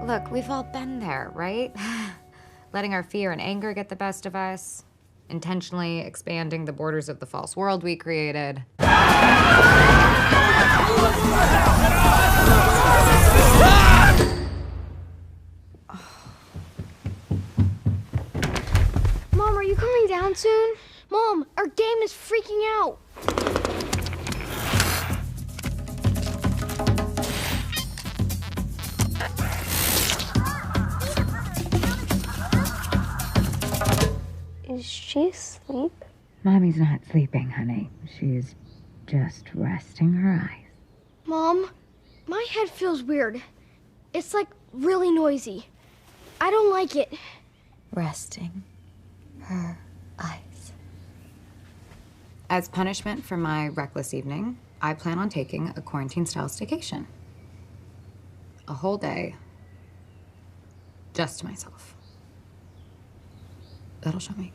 Look, we've all been there, right? Letting our fear and anger get the best of us, intentionally expanding the borders of the false world we created. Mom, are you coming down soon? Mom, our game is freaking out. Is she asleep? Mommy's not sleeping, honey. She's just resting her eyes. Mom, my head feels weird. It's like really noisy. I don't like it. Resting her eyes. As punishment for my reckless evening, I plan on taking a quarantine-style staycation. A whole day, just to myself. That'll show me.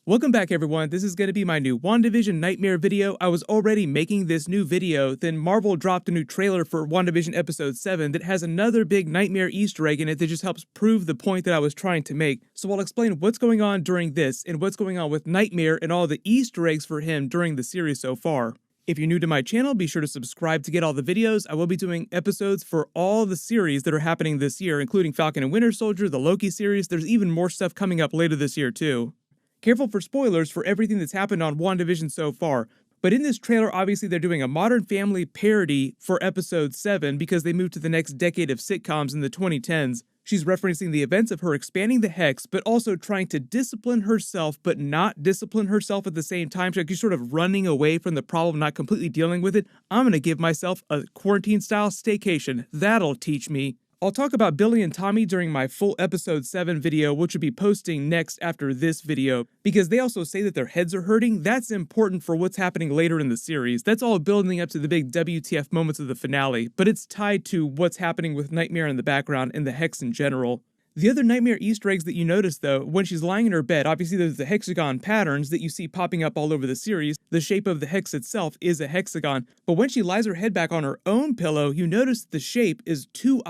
Welcome back, everyone. This is going to be my new Wandavision Nightmare video. I was already making this new video, then Marvel dropped a new trailer for Wandavision Episode 7 that has another big Nightmare Easter egg in it that just helps prove the point that I was trying to make. So I'll explain what's going on during this and what's going on with Nightmare and all the Easter eggs for him during the series so far. If you're new to my channel, be sure to subscribe to get all the videos. I will be doing episodes for all the series that are happening this year, including Falcon and Winter Soldier, the Loki series. There's even more stuff coming up later this year, too. Careful for spoilers for everything that's happened on WandaVision so far. But in this trailer, obviously they're doing a Modern Family parody for Episode 7 because they moved to the next decade of sitcoms in the 2010s. She's referencing the events of her expanding the Hex, but also trying to discipline herself, but not discipline herself at the same time. She's sort of running away from the problem, not completely dealing with it. I'm going to give myself a quarantine-style staycation. That'll teach me. I'll talk about Billy and Tommy during my full Episode 7 video, which will be posting next after this video, because they also say that their heads are hurting. That's important for what's happening later in the series. That's all building up to the big WTF moments of the finale, but it's tied to what's happening with Nightmare in the background and the Hex in general. The other Nightmare Easter eggs that you notice, though, when she's lying in her bed, obviously there's the hexagon patterns that you see popping up all over the series. The shape of the hex itself is a hexagon, but when she lies her head back on her own pillow, you notice the shape is two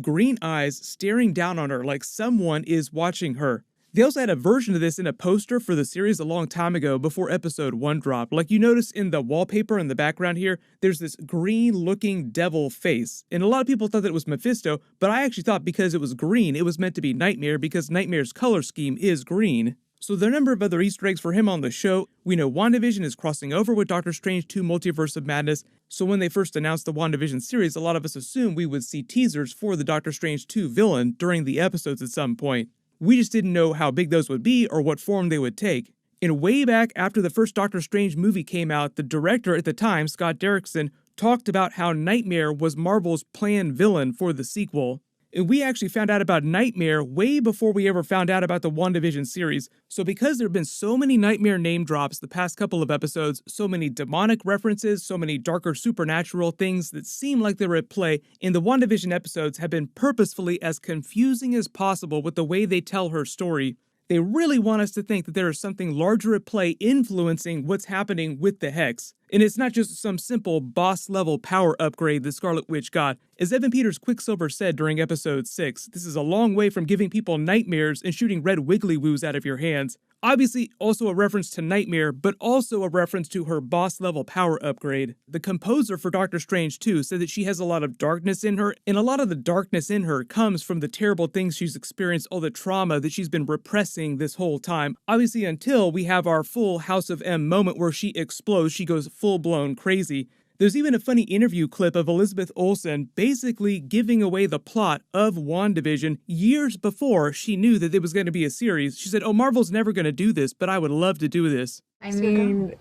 green eyes staring down on her like someone is watching her. They also had a version of this in a poster for the series a long time ago before Episode 1 dropped. Like you notice in the wallpaper in the background here, there's this green-looking devil face. And a lot of people thought that it was Mephisto, but I actually thought because it was green, it was meant to be Nightmare because Nightmare's color scheme is green. So there are a number of other Easter eggs for him on the show. We know WandaVision is crossing over with Doctor Strange 2 Multiverse of Madness, so when they first announced the WandaVision series, a lot of us assumed we would see teasers for the Doctor Strange 2 villain during the episodes at some point. We just didn't know how big those would be or what form they would take. And way back after the first Doctor Strange movie came out, the director at the time, Scott Derrickson, talked about how Nightmare was Marvel's planned villain for the sequel. And we actually found out about Nightmare way before we ever found out about the WandaVision series. So because there have been so many Nightmare name drops the past couple of episodes, so many demonic references, so many darker supernatural things that seem like they're at play, and the WandaVision episodes have been purposefully as confusing as possible with the way they tell her story. They really want us to think that there is something larger at play influencing what's happening with the Hex. And it's not just some simple boss-level power upgrade the Scarlet Witch got. As Evan Peters Quicksilver said during Episode 6, this is a long way from giving people nightmares and shooting red wiggly woos out of your hands. Obviously, also a reference to Nightmare, but also a reference to her boss-level power upgrade. The composer for Doctor Strange 2 said that she has a lot of darkness in her, and a lot of the darkness in her comes from the terrible things she's experienced, all the trauma that she's been repressing this whole time. Obviously, until we have our full House of M moment where she explodes, she goes full-blown crazy. There's even a funny interview clip of Elizabeth Olsen basically giving away the plot of WandaVision years before she knew that it was going to be a series. She said, "Oh, Marvel's never going to do this, but I would love to do this." I mean,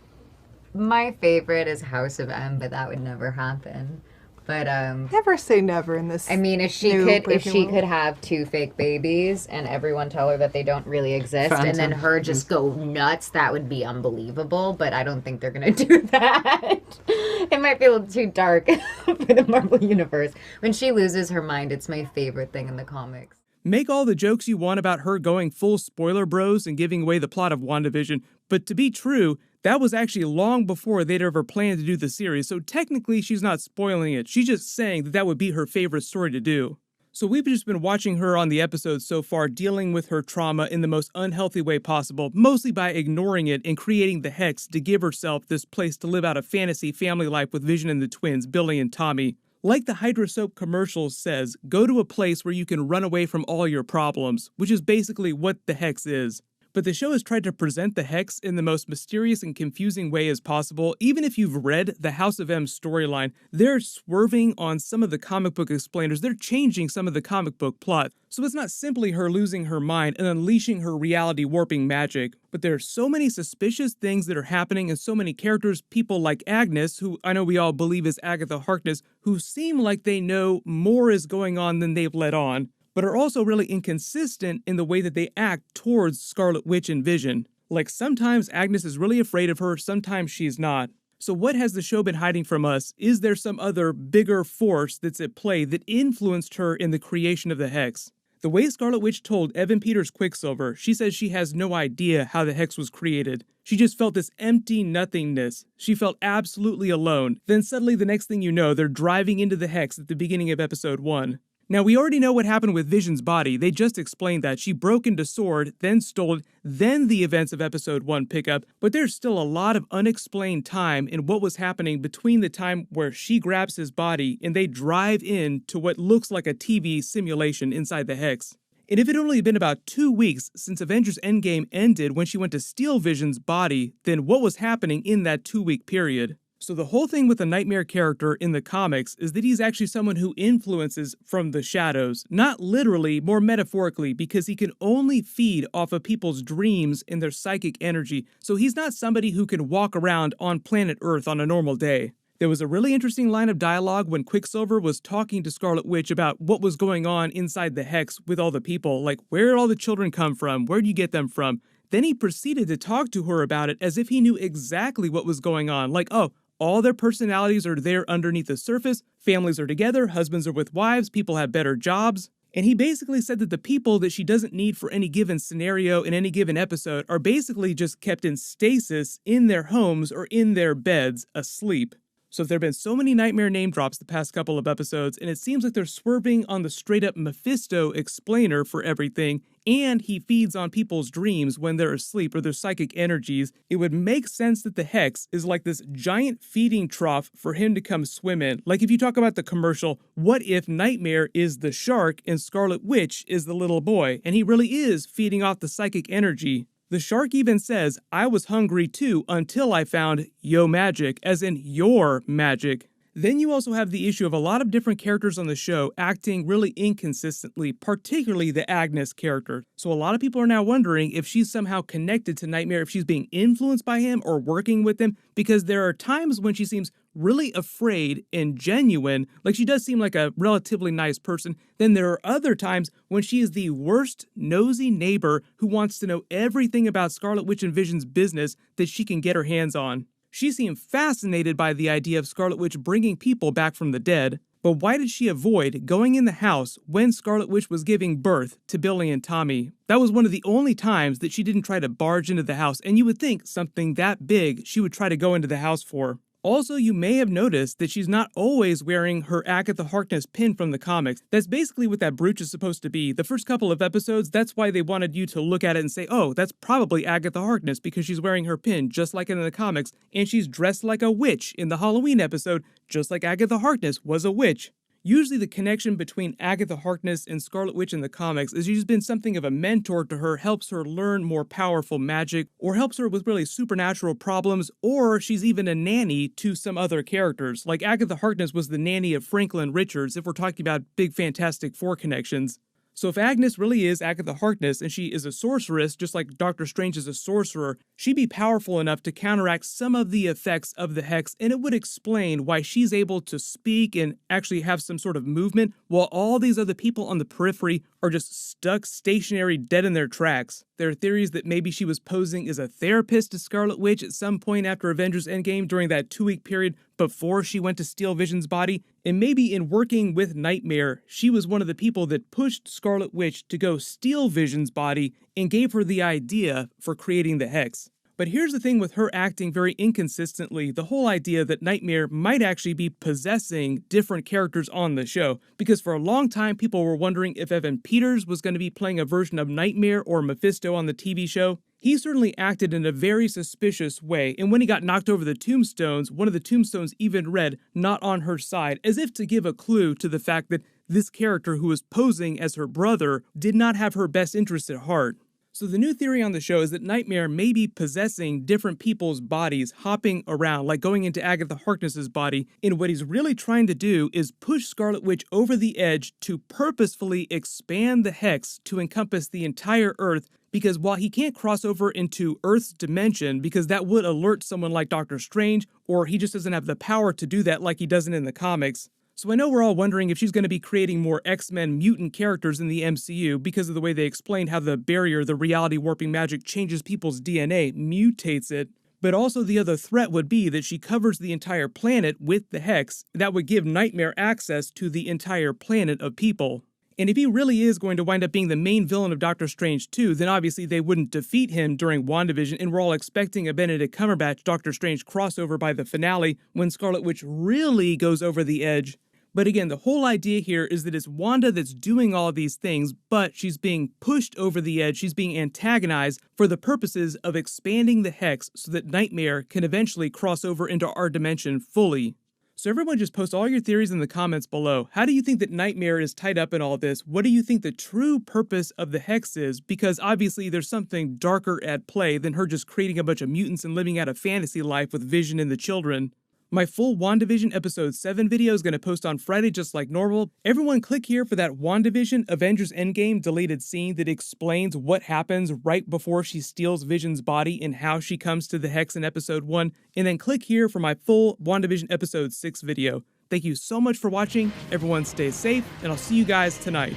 my favorite is House of M, but that would never happen. But never say never in this. I mean, if she could have two fake babies and everyone tell her that they don't really exist, and then her just go nuts, that would be unbelievable. But I don't think they're gonna do that. It might be a little too dark for the Marvel universe. When she loses her mind, it's my favorite thing in the comics. Make all the jokes you want about her going full spoiler bros and giving away the plot of WandaVision, but to be true, that was actually long before they'd ever planned to do the series, so technically she's not spoiling it, she's just saying that that would be her favorite story to do. So we've just been watching her on the episodes so far dealing with her trauma in the most unhealthy way possible, mostly by ignoring it and creating the Hex to give herself this place to live out a fantasy family life with Vision and the twins, Billy and Tommy. Like the Hydra Soap commercial says, go to a place where you can run away from all your problems, which is basically what the Hex is. But the show has tried to present the Hex in the most mysterious and confusing way as possible. Even if you've read the House of M storyline, they're swerving on some of the comic book explainers. They're changing some of the comic book plot. So it's not simply her losing her mind and unleashing her reality warping magic, but there are so many suspicious things that are happening and so many characters, people like Agnes, who I know we all believe is Agatha Harkness, who seem like they know more is going on than they've let on, but are also really inconsistent in the way that they act towards Scarlet Witch and Vision. Like sometimes Agnes is really afraid of her, sometimes she's not. So what has the show been hiding from us? Is there some other bigger force that's at play that influenced her in the creation of the Hex? The way Scarlet Witch told Evan Peters Quicksilver, she says she has no idea how the Hex was created. She just felt this empty nothingness. She felt absolutely alone. Then suddenly the next thing you know, they're driving into the Hex at the beginning of episode 1. Now, we already know what happened with Vision's body. They just explained that. She broke into S.W.O.R.D., then stole it, then the events of Episode 1 pick up, but there's still a lot of unexplained time in what was happening between the time where she grabs his body and they drive in to what looks like a TV simulation inside the Hex. And if it had only been about 2 weeks since Avengers Endgame ended when she went to steal Vision's body, then what was happening in that 2-week period? So the whole thing with the Nightmare character in the comics is that he's actually someone who influences from the shadows, not literally, more metaphorically, because he can only feed off of people's dreams and their psychic energy, so he's not somebody who can walk around on planet Earth on a normal day. There was a really interesting line of dialogue when Quicksilver was talking to Scarlet Witch about what was going on inside the Hex with all the people, like where did all the children come from, where do you get them from? Then he proceeded to talk to her about it as if he knew exactly what was going on, like, oh, all their personalities are there underneath the surface, families are together, husbands are with wives, people have better jobs. And he basically said that the people that she doesn't need for any given scenario in any given episode are basically just kept in stasis in their homes or in their beds, asleep. So there have been so many Nightmare name drops the past couple of episodes, and it seems like they're swerving on the straight-up Mephisto explainer for everything, and he feeds on people's dreams when they're asleep or their psychic energies. It would make sense that the Hex is like this giant feeding trough for him to come swim in. Like if you talk about the commercial, what if Nightmare is the shark and Scarlet Witch is the little boy, and he really is feeding off the psychic energy? The shark even says, I was hungry too until I found yo magic, as in your magic. Then you also have the issue of a lot of different characters on the show acting really inconsistently, particularly the Agnes character. So a lot of people are now wondering if she's somehow connected to Nightmare, if she's being influenced by him or working with him, because there are times when she seems really afraid and genuine, like she does seem like a relatively nice person. Then there are other times when she is the worst nosy neighbor who wants to know everything about Scarlet Witch and Vision's business that she can get her hands on. She seemed fascinated by the idea of Scarlet Witch bringing people back from the dead, but why did she avoid going in the house when Scarlet Witch was giving birth to Billy and Tommy? That was one of the only times that she didn't try to barge into the house, and you would think something that big she would try to go into the house for. Also, you may have noticed that she's not always wearing her Agatha Harkness pin from the comics. That's basically what that brooch is supposed to be. The first couple of episodes, that's why they wanted you to look at it and say, oh, that's probably Agatha Harkness because she's wearing her pin just like in the comics, and she's dressed like a witch in the Halloween episode, just like Agatha Harkness was a witch. Usually the connection between Agatha Harkness and Scarlet Witch in the comics is she's been something of a mentor to her, helps her learn more powerful magic, or helps her with really supernatural problems, or she's even a nanny to some other characters. Like Agatha Harkness was the nanny of Franklin Richards, if we're talking about big Fantastic Four connections. So if Agnes really is Agatha Harkness and she is a sorceress, just like Doctor Strange is a sorcerer, she'd be powerful enough to counteract some of the effects of the Hex, and it would explain why she's able to speak and actually have some sort of movement, while all these other people on the periphery are just stuck stationary, dead in their tracks. There are theories that maybe she was posing as a therapist to Scarlet Witch at some point after Avengers Endgame during that 2-week period before she went to steal Vision's body. And maybe in working with Nightmare, she was one of the people that pushed Scarlet Witch to go steal Vision's body and gave her the idea for creating the Hex. But here's the thing with her acting very inconsistently, the whole idea that Nightmare might actually be possessing different characters on the show. Because for a long time, people were wondering if Evan Peters was going to be playing a version of Nightmare or Mephisto on the TV show. He certainly acted in a very suspicious way, and when he got knocked over the tombstones, one of the tombstones even read, "Not on her side," as if to give a clue to the fact that this character who was posing as her brother did not have her best interests at heart. So the new theory on the show is that Nightmare may be possessing different people's bodies, hopping around, like going into Agatha Harkness's body, and what he's really trying to do is push Scarlet Witch over the edge to purposefully expand the Hex to encompass the entire Earth, because while he can't cross over into Earth's dimension, because that would alert someone like Doctor Strange, or he just doesn't have the power to do that like he doesn't in the comics. So I know we're all wondering if she's going to be creating more X-Men mutant characters in the MCU because of the way they explained how the barrier, the reality warping magic, changes people's DNA, mutates it. But also the other threat would be that she covers the entire planet with the Hex. That would give Nightmare access to the entire planet of people. And if he really is going to wind up being the main villain of Doctor Strange 2, then obviously they wouldn't defeat him during Wandavision, and we're all expecting a Benedict Cumberbatch Doctor Strange crossover by the finale when Scarlet Witch really goes over the edge. But again, the whole idea here is that it's Wanda that's doing all these things, but she's being pushed over the edge, she's being antagonized for the purposes of expanding the Hex so that Nightmare can eventually cross over into our dimension fully. So everyone just post all your theories in the comments below. How do you think that Nightmare is tied up in all this? What do you think the true purpose of the Hex is? Because obviously there's something darker at play than her just creating a bunch of mutants and living out a fantasy life with Vision and the children. My full WandaVision Episode 7 video is going to post on Friday just like normal. Everyone click here for that WandaVision Avengers Endgame deleted scene that explains what happens right before she steals Vision's body and how she comes to the Hex in Episode 1. And then click here for my full WandaVision Episode 6 video. Thank you so much for watching. Everyone stay safe, and I'll see you guys tonight.